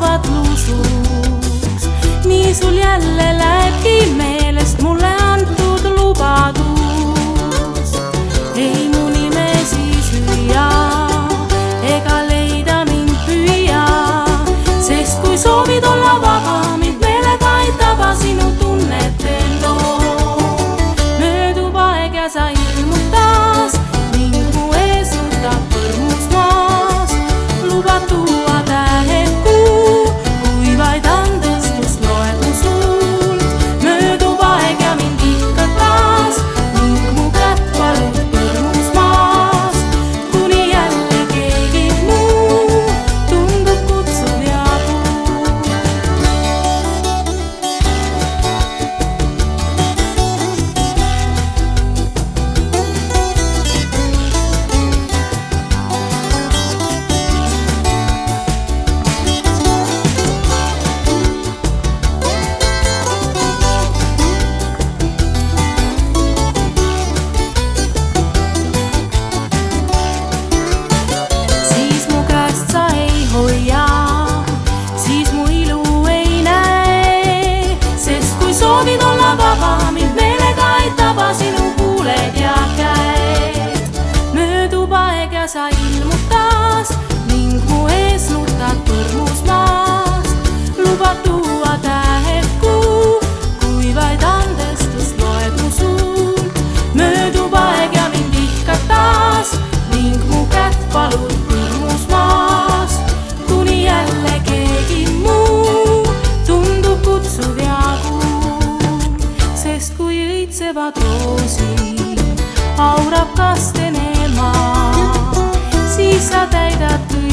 saavad lusuks. Nii sul jälle lähebki meelest mulle antud lubadus. Ei mu nime siis hüüa ega leida mind püüa, sest kui soovid olla vaba, mind meelega ei taba sinu tunnete loo. Möödub aeg ja sa ilmud taas ning mu ees nutab põrmus maas. Lubad tuua tähed kuu, kui vaid andestust loed mu suult. Möödub aeg ja mind ikka taas ning mu kätt palub põrmus maas, kuni jälle keegi muu tundub kutsuv ja kuul. Siis mu käest sa ei hoia, siis mu ilu ei näe, sest kui soovid olla vaba, mind meelega ei taba sinu huuled ja käed. Möödub aeg ja sa ilmud taas ning mu ees nutad põrmus maas. Lubad tuua tähed kuu, kui vaid andestust loed mu suult. Möödub aeg ja mind ikka taas ning mu kätt palud põrmus maas, kuni jälle keegi muu tundub kutsuv ja kuum. Sest kui õitsevad roosid aurab kasten ema, siis sa täidad kõik